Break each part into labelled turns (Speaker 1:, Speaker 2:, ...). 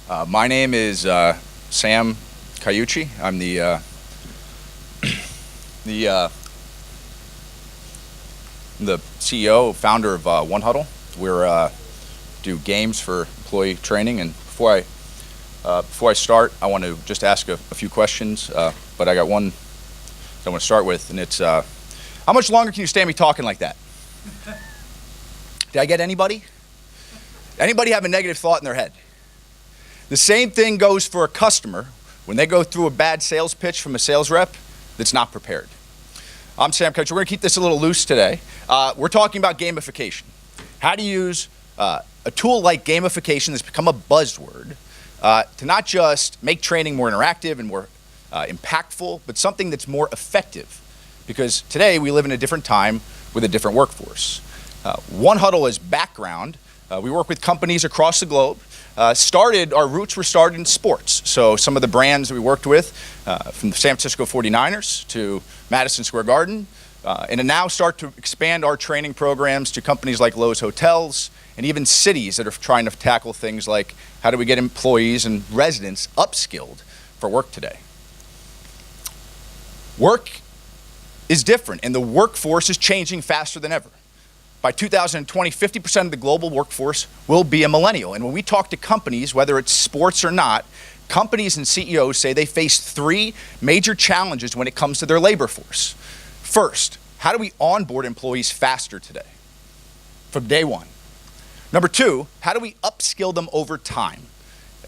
Speaker 1: My name is Sam Caucci. I'm the CEO, founder of 1HUDDLE. We're do games for employee training. And before I start, I want to just ask a few questions. But I got one that I want to start with, and it's how much longer can you stand me talking like that? Did I get anybody? Anybody have a negative thought in their head? The same thing goes for a customer when they go through a bad sales pitch from a sales rep that's not prepared. I'm Sam Caucci. We're going to keep this a little loose today. We're talking about gamification. How to use a tool like gamification that's become a buzzword to not just make training more interactive and more impactful, but something that's more effective. Because today we live in a different time with a different workforce. 1HUDDLE is background. We work with companies across the globe. Our roots were started in sports. So some of the brands that we worked with, from the San Francisco 49ers to Madison Square Garden, and now start to expand our training programs to companies like Lowe's Hotels and even cities that are trying to tackle things like how do we get employees and residents upskilled for work today. Work is different, and the workforce is changing faster than ever. By 2020, 50% of the global workforce will be a millennial. And when we talk to companies, whether it's sports or not, companies and CEOs say they face three major challenges when it comes to their labor force. First, how do we onboard employees faster today, from day one? Number two, how do we upskill them over time?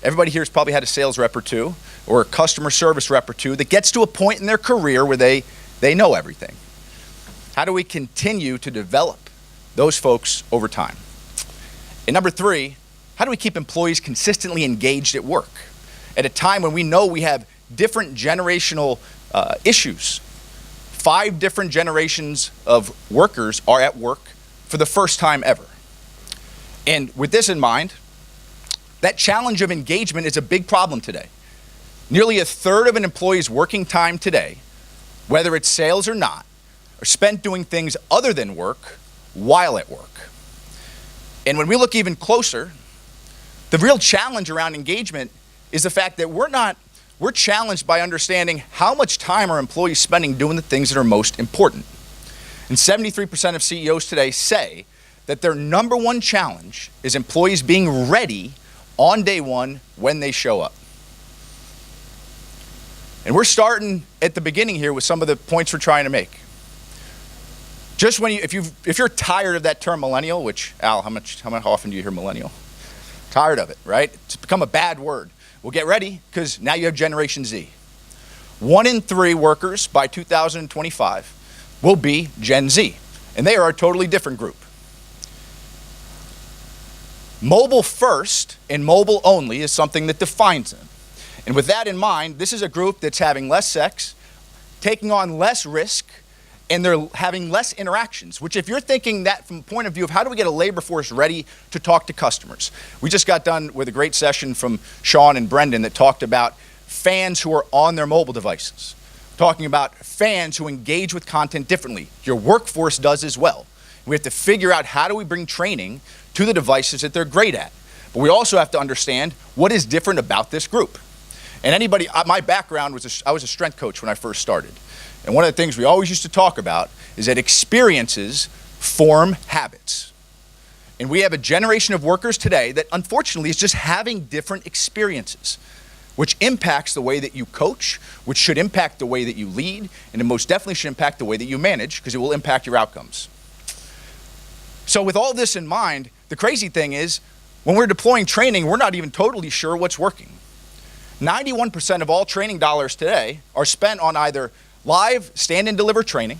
Speaker 1: Everybody here has probably had a sales rep or two, or a customer service rep or two that gets to a point in their career where they know everything. How do we continue to develop those folks over time? And number three, how do we keep employees consistently engaged at work at a time when we know we have different generational issues? 5 different generations of workers are at work for the first time ever. And with this in mind, that challenge of engagement is a big problem today. Nearly a third of an employee's working time today, whether it's sales or not, are spent doing things other than work while at work. And when we look even closer, the real challenge around engagement is the fact that we're challenged by understanding how much time are employees spending doing the things that are most important. And 73% of CEOs today say that their number one challenge is employees being ready on day one when they show up. And we're starting at the beginning here with some of the points we're trying to make. Just when if you're tired of that term millennial, which Al, how often do you hear millennial? Tired of it, right? It's become a bad word. Well, get ready, because now you have Generation Z. 1 in 3 workers by 2025 will be Gen Z, and they are a totally different group. Mobile first and mobile only is something that defines them. And with that in mind, this is a group that's having less sex, taking on less risk, and they're having less interactions, which if you're thinking that from the point of view of how do we get a labor force ready to talk to customers. We just got done with a great session from Sean and Brendan that talked about fans who are on their mobile devices, talking about fans who engage with content differently. Your workforce does as well. We have to figure out how do we bring training to the devices that they're great at. But we also have to understand what is different about this group. And my background was I was a strength coach when I first started. And one of the things we always used to talk about is that experiences form habits. And we have a generation of workers today that unfortunately is just having different experiences, which impacts the way that you coach, which should impact the way that you lead, and it most definitely should impact the way that you manage, because it will impact your outcomes. So with all this in mind, the crazy thing is when we're deploying training, we're not even totally sure what's working. 91% of all training dollars today are spent on either live stand and deliver training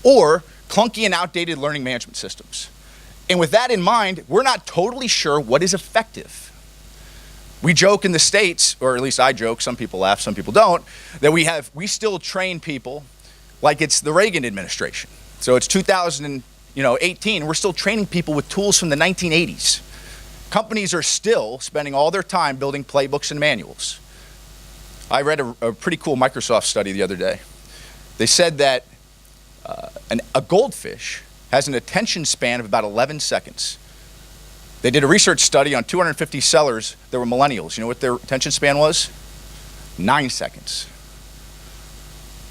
Speaker 1: or clunky and outdated learning management systems. And with that in mind, we're not totally sure what is effective. We joke in the States, or at least I joke, some people laugh, some people don't, that we still train people like it's the Reagan administration. So it's 2018, we're still training people with tools from the 1980s. Companies are still spending all their time building playbooks and manuals. I read a pretty cool Microsoft study the other day. They said that a goldfish has an attention span of about 11 seconds. They did a research study on 250 sellers that were millennials. You know what their attention span was? 9 seconds.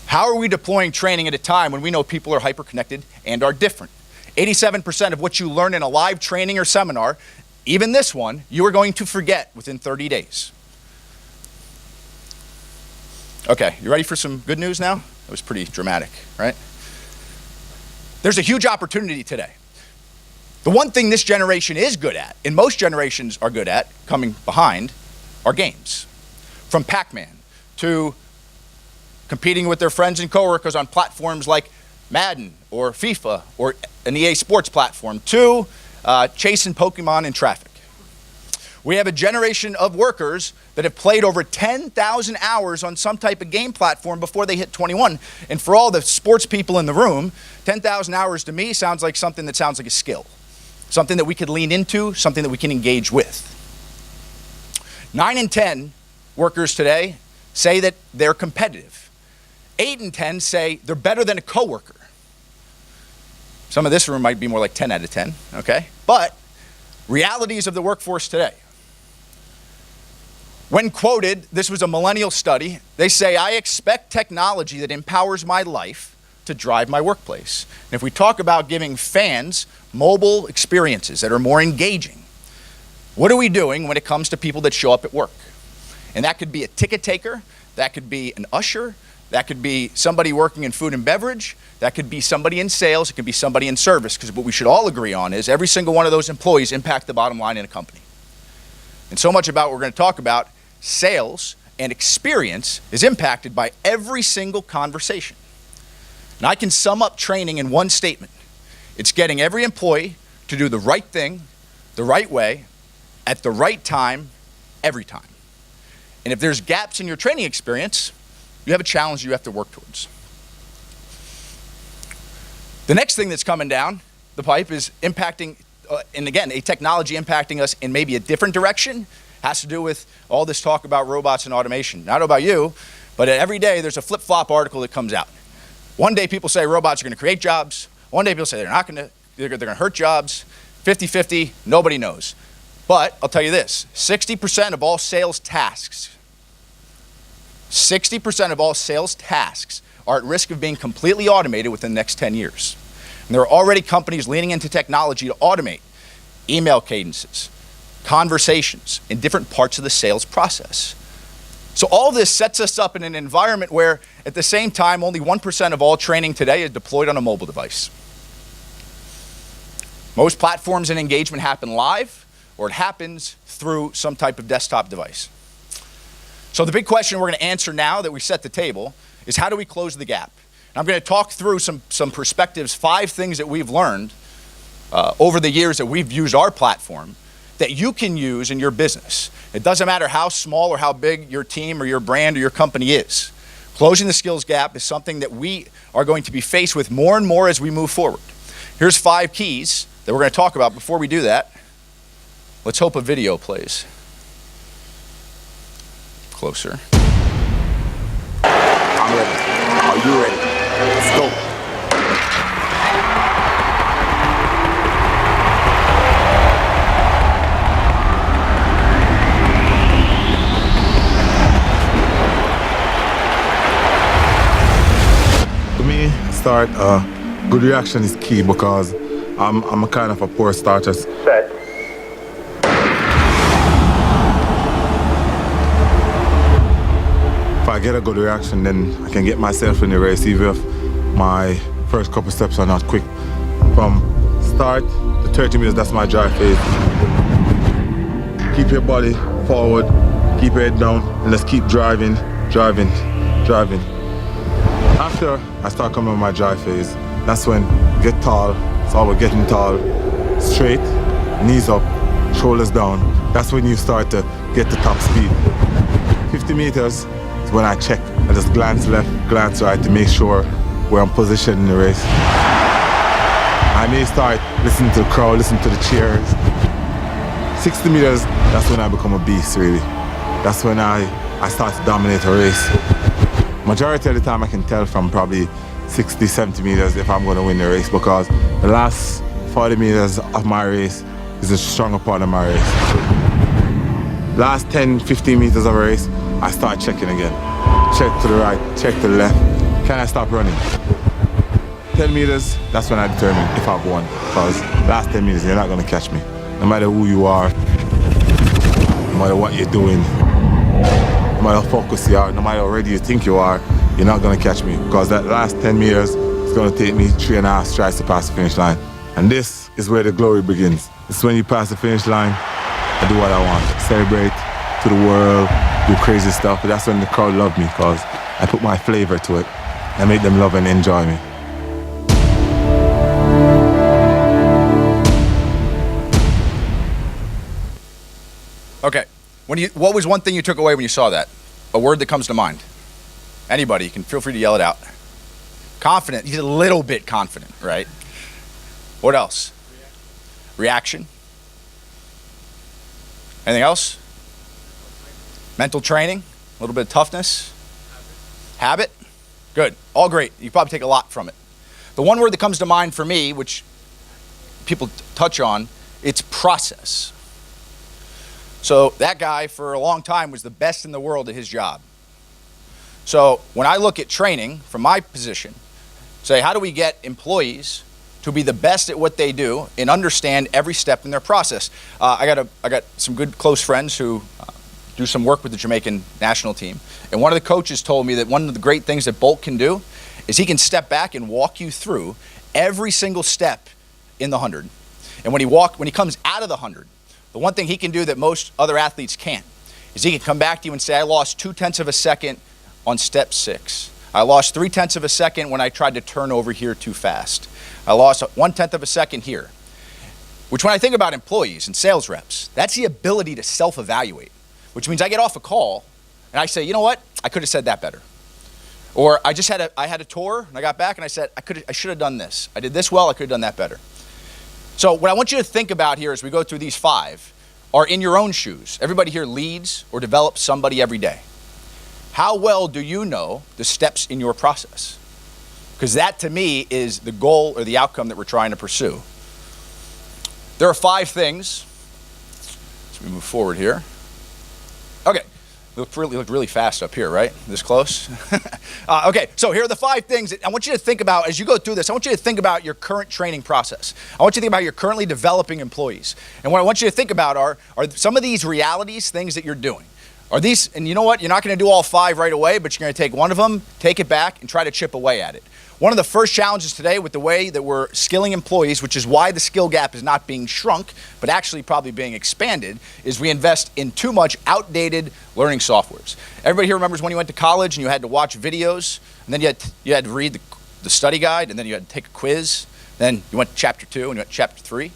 Speaker 1: How are we deploying training at a time when we know people are hyper-connected and are different? 87% of what you learn in a live training or seminar, even this one, you are going to forget within 30 days. Okay, you ready for some good news now? That was pretty dramatic, right? There's a huge opportunity today. The one thing this generation is good at, and most generations are good at, coming behind, are games. From Pac-Man to competing with their friends and coworkers on platforms like Madden or FIFA or an EA Sports platform to chasing Pokemon in traffic. We have a generation of workers that have played over 10,000 hours on some type of game platform before they hit 21. And for all the sports people in the room, 10,000 hours to me sounds like something that sounds like a skill. Something that we could lean into, something that we can engage with. 9 in 10 workers today say that they're competitive. 8 in 10 say they're better than a coworker. Some of this room might be more like 10 out of 10, okay? But realities of the workforce today. When quoted, this was a millennial study, they say, I expect technology that empowers my life to drive my workplace. And if we talk about giving fans mobile experiences that are more engaging, what are we doing when it comes to people that show up at work? And that could be a ticket taker, that could be an usher, that could be somebody working in food and beverage, that could be somebody in sales, it could be somebody in service, because what we should all agree on is every single one of those employees impact the bottom line in a company. And so much about what we're going to talk about, sales and experience, is impacted by every single conversation. And I can sum up training in one statement. It's getting every employee to do the right thing, the right way, at the right time, every time. And if there's gaps in your training experience, you have a challenge you have to work towards. The next thing that's coming down the pipe is impacting, and again, a technology impacting us in maybe a different direction, has to do with all this talk about robots and automation. Not about you, but every day there's a flip-flop article that comes out. One day people say robots are going to create jobs. One day people say they're going to hurt jobs. 50-50, nobody knows. But I'll tell you this, 60% of all sales tasks, 60% of all sales tasks are at risk of being completely automated within the next 10 years. And there are already companies leaning into technology to automate email cadences, conversations in different parts of the sales process. So all this sets us up in an environment where, at the same time, only 1% of all training today is deployed on a mobile device. Most platforms and engagement happen live, or it happens through some type of desktop device. So the big question we're going to answer now that we set the table is, how do we close the gap? And I'm going to talk through some perspectives, 5 things that we've learned over the years that we've used our platform that you can use in your business. It doesn't matter how small or how big your team or your brand or your company is. Closing the skills gap is something that we are going to be faced with more and more as we move forward. Here's 5 keys that we're going to talk about. Before we do that, let's hope a video plays. Closer.
Speaker 2: I'm ready. Are you ready? Let's go.
Speaker 3: To me, good reaction is key because I'm a kind of a poor starter.
Speaker 4: Set.
Speaker 3: If I get a good reaction, then I can get myself in the race, even if my first couple steps are not quick. From start to 30 minutes, that's my drive phase. Keep your body forward, keep your head down, and let's keep driving. After I start coming on my drive phase, that's when get tall. It's all about getting tall, straight, knees up, shoulders down. That's when you start to get the top speed. 50 meters is when I check. I just glance left, glance right to make sure where I'm positioned in the race. I may start listening to the crowd, listening to the cheers. 60 meters, that's when I become a beast, really. That's when I start to dominate a race. Majority of the time I can tell from probably 60, 70 meters if I'm going to win the race, because the last 40 meters of my race is a stronger part of my race. Last 10, 15 meters of a race, I start checking again. Check to the right, check to the left. Can I stop running? 10 meters, that's when I determine if I've won. Because last 10 meters, you're not gonna catch me. No matter who you are, no matter what you're doing, no matter how focused you are, no matter how ready you think you are, you're not gonna catch me. Because that last 10 meters is gonna take me 3.5 strides to pass the finish line. And this is where the glory begins. It's when you pass the finish line, I do what I want. Celebrate to the world, do crazy stuff. But that's when the crowd love me, because I put my flavor to it. I make them love and enjoy me.
Speaker 1: Okay, what was one thing you took away when you saw that? A word that comes to mind. Anybody, you can feel free to yell it out. Confident, he's a little bit confident, right? What else? Reaction. Anything else? Mental training, a little bit of toughness. Habit. Good, all great. You probably take a lot from it. The one word that comes to mind for me, which people touch on, it's process. So that guy for a long time was the best in the world at his job. So when I look at training from my position, say how do we get employees to be the best at what they do and understand every step in their process? I got some good close friends who do some work with the Jamaican national team. And one of the coaches told me that one of the great things that Bolt can do is he can step back and walk you through every single step in the 100. And when he comes out of the 100, the one thing he can do that most other athletes can't is he can come back to you and say, I lost 0.2 of a second on step 6. I lost 0.3 of a second when I tried to turn over here too fast. I lost 1/10 of a second here. Which when I think about employees and sales reps, that's the ability to self-evaluate, which means I get off a call and I say, you know what? I could have said that better. Or I had a tour and I got back and I said, I should have done this. I did this well, I could have done that better. So what I want you to think about here as we go through these 5 are in your own shoes. Everybody here leads or develops somebody every day. How well do you know the steps in your process? Because that to me is the goal or the outcome that we're trying to pursue. There are 5 things. As we move forward here. Okay. Look really fast up here, right? This close? Okay, so here are the 5 things that I want you to think about as you go through this. I want you to think about your current training process. I want you to think about your currently developing employees. And what I want you to think about are some of these realities, things that you're doing. Are these, and you know what? You're not going to do all 5 right away, but you're going to take one of them, take it back, and try to chip away at it. One of the first challenges today with the way that we're skilling employees, which is why the skill gap is not being shrunk, but actually probably being expanded, is we invest in too much outdated learning softwares. Everybody here remembers when you went to college and you had to watch videos, and then you had to read the study guide, and then you had to take a quiz, then you went to chapter 2 and you went to chapter 3.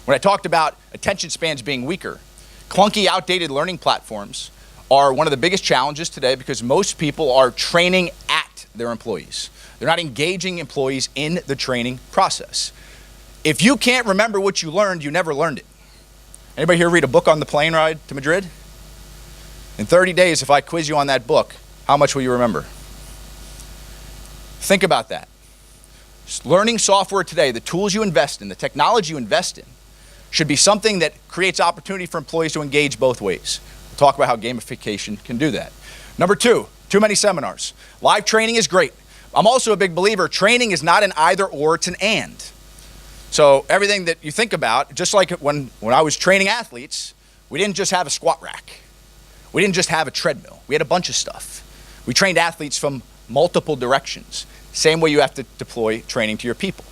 Speaker 1: When I talked about attention spans being weaker, clunky, outdated learning platforms are one of the biggest challenges today because most people are training at their employees. They're not engaging employees in the training process. If you can't remember what you learned, you never learned it. Anybody here read a book on the plane ride to Madrid? In 30 days, if I quiz you on that book, how much will you remember? Think about that. Learning software today, the tools you invest in, the technology you invest in, should be something that creates opportunity for employees to engage both ways. We'll talk about how gamification can do that. Number 2, too many seminars. Live training is great. I'm also a big believer, training is not an either or, it's an and. So everything that you think about, just like when I was training athletes, we didn't just have a squat rack. We didn't just have a treadmill. We had a bunch of stuff. We trained athletes from multiple directions. Same way you have to deploy training to your people.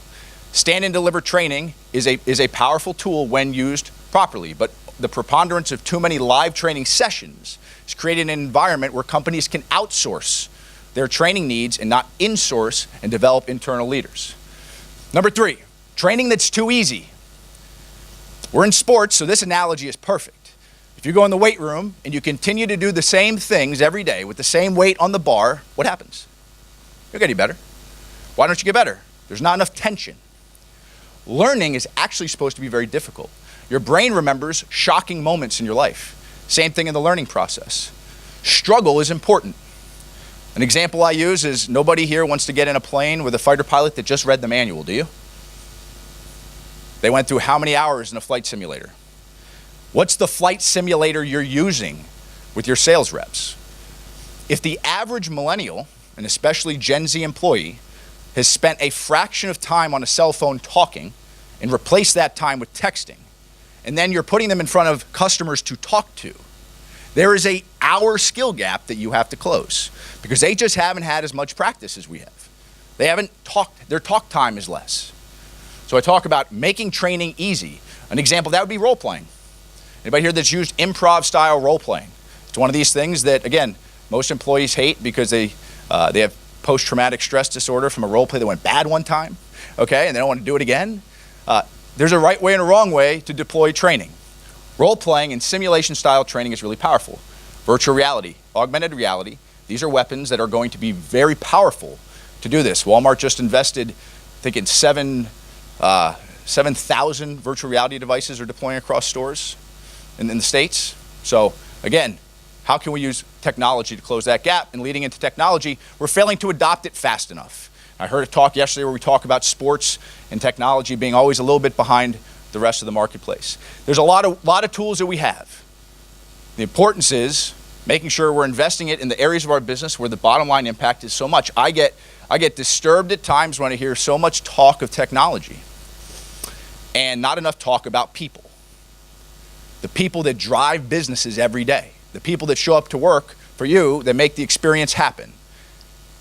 Speaker 1: Stand and deliver training is a powerful tool when used properly, but the preponderance of too many live training sessions is creating an environment where companies can outsource their training needs and not insource and develop internal leaders. Number 3, training that's too easy. We're in sports, so this analogy is perfect. If you go in the weight room and you continue to do the same things every day with the same weight on the bar, what happens? You'll get any better. Why don't you get better? There's not enough tension. Learning is actually supposed to be very difficult. Your brain remembers shocking moments in your life. Same thing in the learning process. Struggle is important. An example I use is nobody here wants to get in a plane with a fighter pilot that just read the manual, do you? They went through how many hours in a flight simulator? What's the flight simulator you're using with your sales reps? If the average millennial, and especially Gen Z employee, has spent a fraction of time on a cell phone talking and replaced that time with texting, and then you're putting them in front of customers to talk to, there is an hour skill gap that you have to close because they just haven't had as much practice as we have. They haven't talked, their talk time is less. So I talk about making training easy. An example of that would be role playing. Anybody here that's used improv style role playing? It's one of these things that, again, most employees hate because they have post-traumatic stress disorder from a role play that went bad one time, okay, and they don't want to do it again. There's a right way and a wrong way to deploy training. Role-playing and simulation-style training is really powerful. Virtual reality, augmented reality, these are weapons that are going to be very powerful to do this. Walmart just invested, I think, in 7,000 virtual reality devices are deploying across stores in the States. So, again, how can we use technology to close that gap? And leading into technology, we're failing to adopt it fast enough. I heard a talk yesterday where we talk about sports and technology being always a little bit behind the rest of the marketplace. There's a lot of tools that we have. The importance is making sure we're investing it in the areas of our business where the bottom line impact is so much. I get disturbed at times when I hear so much talk of technology and not enough talk about people. The people that drive businesses every day. The people that show up to work for you that make the experience happen.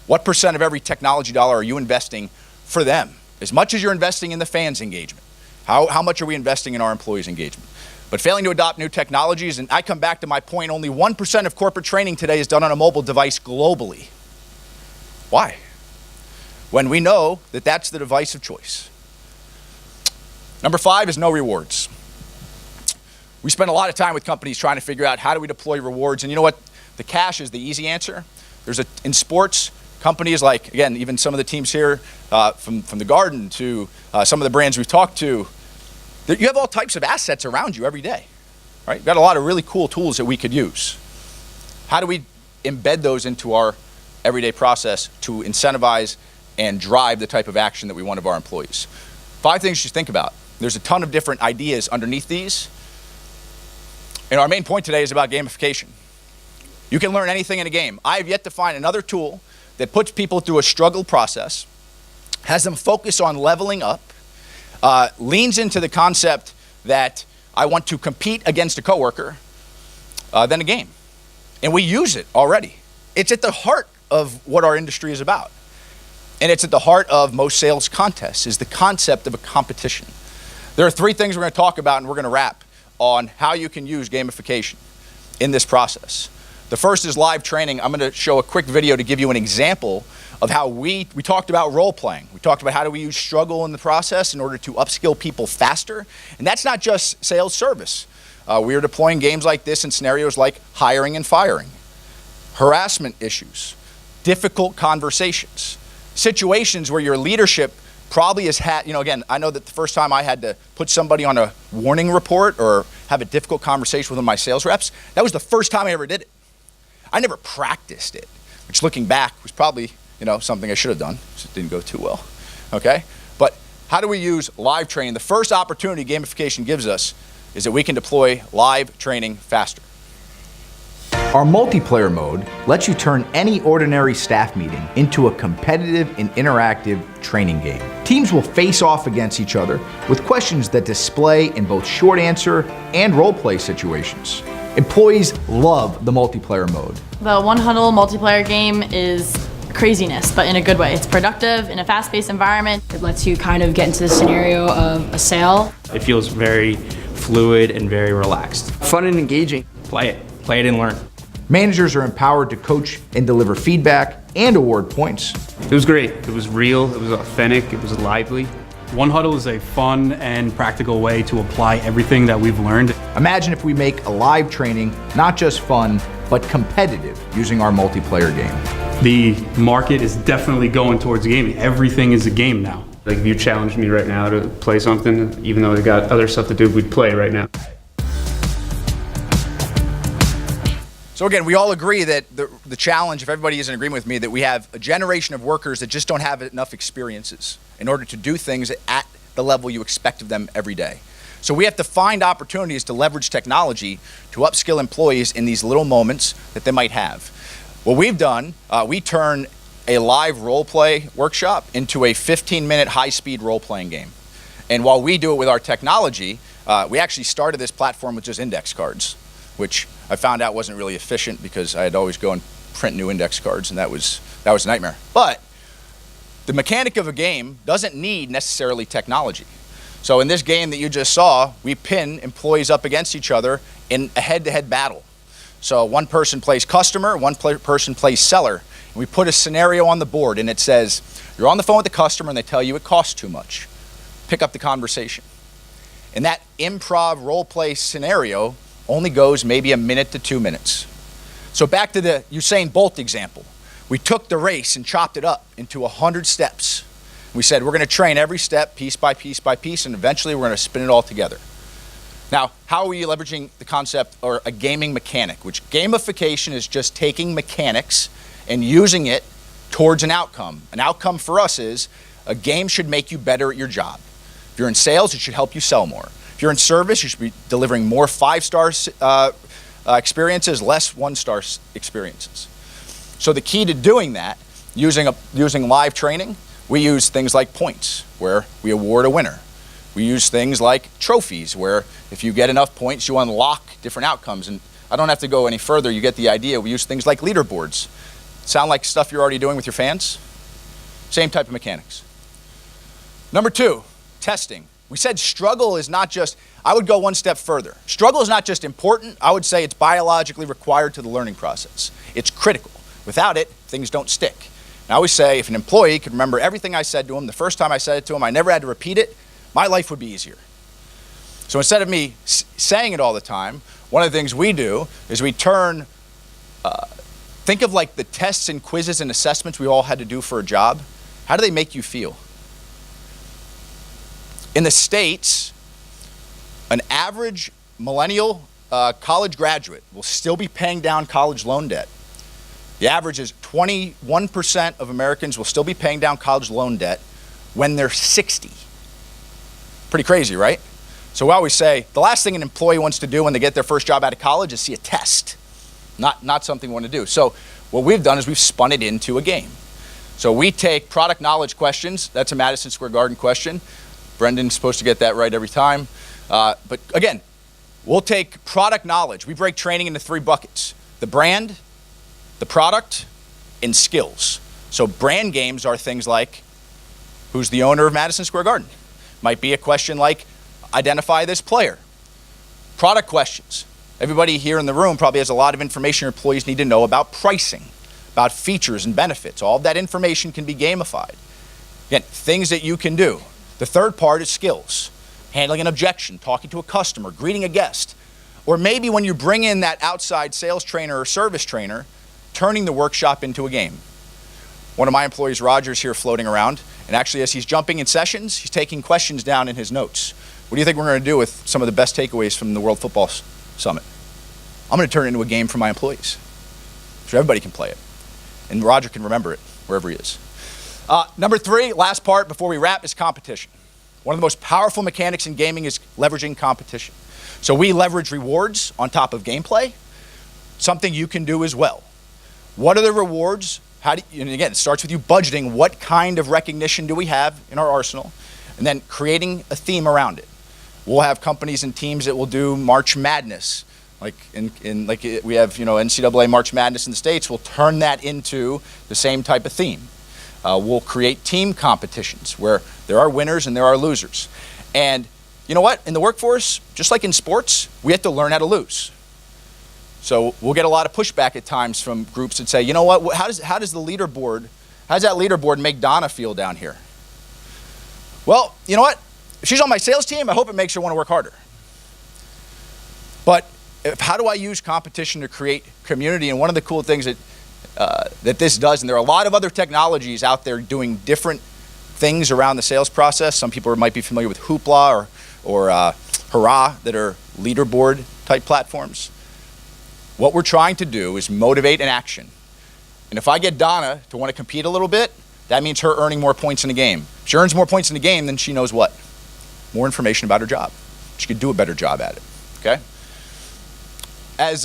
Speaker 1: What percent of every technology dollar are you investing for them? As much as you're investing in the fans' engagement. How much are we investing in our employees' engagement? But failing to adopt new technologies, and I come back to my point, only 1% of corporate training today is done on a mobile device globally. Why? When we know that that's the device of choice. Number 5 is no rewards. We spend a lot of time with companies trying to figure out how do we deploy rewards, and you know what? The cash is the easy answer. In sports, companies like, again, even some of the teams here, from the Garden to some of the brands we've talked to, you have all types of assets around you every day, right? You've got a lot of really cool tools that we could use. How do we embed those into our everyday process to incentivize and drive the type of action that we want of our employees? 5 things you should think about. There's a ton of different ideas underneath these. And our main point today is about gamification. You can learn anything in a game. I have yet to find another tool that puts people through a struggle process, has them focus on leveling up, leans into the concept that I want to compete against a coworker, than a game. And we use it already. It's at the heart of what our industry is about. And it's at the heart of most sales contests, is the concept of a competition. There are 3 things we're going to talk about, and we're going to wrap on how you can use gamification in this process. The first is live training. I'm going to show a quick video to give you an example of how we talked about role playing. We talked about how do we use struggle in the process in order to upskill people faster. And that's not just sales service. We are deploying games like this in scenarios like hiring and firing, harassment issues, difficult conversations, situations where your leadership probably has had, again, I know that the first time I had to put somebody on a warning report or have a difficult conversation with one of my sales reps, that was the first time I ever did it. I never practiced it, which looking back was probably, something I should have done. Just didn't go too well, okay? But how do we use live training? The first opportunity gamification gives us is that we can deploy live training faster.
Speaker 4: Our multiplayer mode lets you turn any ordinary staff meeting into a competitive and interactive training game. Teams will face off against each other with questions that display in both short answer and role play situations. Employees love the multiplayer mode.
Speaker 5: The 1HUDDLE multiplayer game is craziness, but in a good way. It's productive in a fast-paced environment.
Speaker 6: It lets you kind of get into the scenario of a sale.
Speaker 7: It feels very fluid and very relaxed.
Speaker 8: Fun and engaging.
Speaker 7: Play it and learn.
Speaker 4: Managers are empowered to coach and deliver feedback and award points.
Speaker 9: It was great. It was real, it was authentic, it was lively.
Speaker 10: 1HUDDLE is a fun and practical way to apply everything that we've learned.
Speaker 4: Imagine if we make a live training not just fun, but competitive using our multiplayer game.
Speaker 10: The market is definitely going towards gaming. Everything is a game now.
Speaker 9: Like if you challenged me right now to play something, even though I got other stuff to do, we'd play right now.
Speaker 1: So again, we all agree that the challenge, if everybody is in agreement with me, that we have a generation of workers that just don't have enough experiences in order to do things at the level you expect of them every day. So we have to find opportunities to leverage technology to upskill employees in these little moments that they might have. What we've done, we turn a live role play workshop into a 15-minute high-speed role-playing game. And while we do it with our technology, we actually started this platform with just index cards, which I found out wasn't really efficient because I had to always go and print new index cards, and that was a nightmare. But the mechanic of a game doesn't need necessarily technology. So in this game that you just saw, we pin employees up against each other in a head-to-head battle. So one person plays customer, one person plays seller, and we put a scenario on the board, and it says, you're on the phone with the customer and they tell you it costs too much. Pick up the conversation. And that improv role play scenario only goes maybe a minute to 2 minutes. So back to the Usain Bolt example. We took the race and chopped it up into 100 steps. We said we're going to train every step piece by piece by piece, and eventually we're going to spin it all together. Now, how are we leveraging the concept or a gaming mechanic, which gamification is just taking mechanics and using it towards an outcome. An outcome for us is a game should make you better at your job. If you're in sales, it should help you sell more. If you're in service, you should be delivering more 5-star experiences, less 1-star experiences. So the key to doing that, using live training, we use things like points, where we award a winner. We use things like trophies, where if you get enough points, you unlock different outcomes. And I don't have to go any further, you get the idea. We use things like leaderboards. Sound like stuff you're already doing with your fans? Same type of mechanics. Number 2, testing. We said struggle is not just, I would go one step further. Struggle is not just important, I would say it's biologically required to the learning process. It's critical. Without it, things don't stick. And I always say if an employee could remember everything I said to him, the first time I said it to him, I never had to repeat it, my life would be easier. So instead of me saying it all the time, one of the things we do is we turn, think of like the tests and quizzes and assessments we all had to do for a job. How do they make you feel? In the States, an average millennial college graduate will still be paying down college loan debt. The average is 21% of Americans will still be paying down college loan debt when they're 60. Pretty crazy, right? So we always say the last thing an employee wants to do when they get their first job out of college is see a test, not something we want to do. So what we've done is we've spun it into a game. So we take product knowledge questions. That's a Madison Square Garden question. Brendan's supposed to get that right every time. But again, we'll take product knowledge. We break training into 3 buckets: the brand, the product, and skills. So brand games are things like, who's the owner of Madison Square Garden? Might be a question like, identify this player. Product questions. Everybody here in the room probably has a lot of information your employees need to know about pricing, about features and benefits. All of that information can be gamified. Again, things that you can do. The third part is skills. Handling an objection, talking to a customer, greeting a guest. Or maybe when you bring in that outside sales trainer or service trainer, turning the workshop into a game. One of my employees, Roger's here floating around, and actually as he's jumping in sessions, he's taking questions down in his notes. What do you think we're going to do with some of the best takeaways from the World Football Summit? I'm going to turn it into a game for my employees, so everybody can play it. And Roger can remember it wherever he is. Number 3, last part before we wrap, is competition. One of the most powerful mechanics in gaming is leveraging competition. So we leverage rewards on top of gameplay, something you can do as well. What are the rewards? And again, it starts with you budgeting what kind of recognition do we have in our arsenal, and then creating a theme around it. We'll have companies and teams that will do March Madness. Like we have NCAA March Madness in the States. We'll turn that into the same type of theme. We'll create team competitions where there are winners and there are losers. And you know what? In the workforce, just like in sports, we have to learn how to lose. So we'll get a lot of pushback at times from groups that say, you know what? How does that leaderboard make Donna feel down here? Well, you know what? If she's on my sales team, I hope it makes her want to work harder. But how do I use competition to create community? And one of the cool things that this does, and there are a lot of other technologies out there doing different things around the sales process. Some people might be familiar with Hoopla or Hurrah that are leaderboard type platforms. What we're trying to do is motivate an action. And if I get Donna to want to compete a little bit, that means her earning more points in the game. If she earns more points in the game, then she knows what? more information about her job. She could do a better job at it, okay? I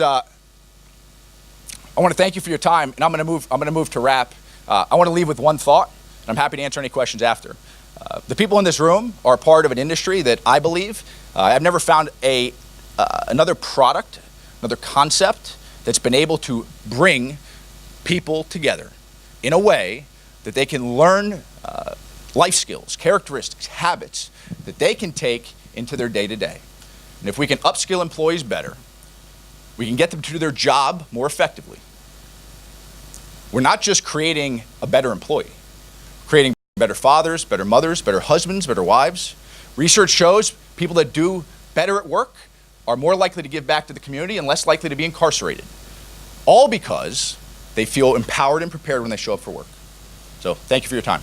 Speaker 1: want to thank you for your time, and I'm going to move to wrap. I want to leave with one thought, and I'm happy to answer any questions after. The people in this room are part of an industry that I believe, I've never found another product, another concept that's been able to bring people together in a way that they can learn life skills, characteristics, habits that they can take into their day-to-day. And if we can upskill employees better, we can get them to do their job more effectively. We're not just creating a better employee, we're creating better fathers, better mothers, better husbands, better wives. Research shows people that do better at work are more likely to give back to the community and less likely to be incarcerated. All because they feel empowered and prepared when they show up for work. So thank you for your time.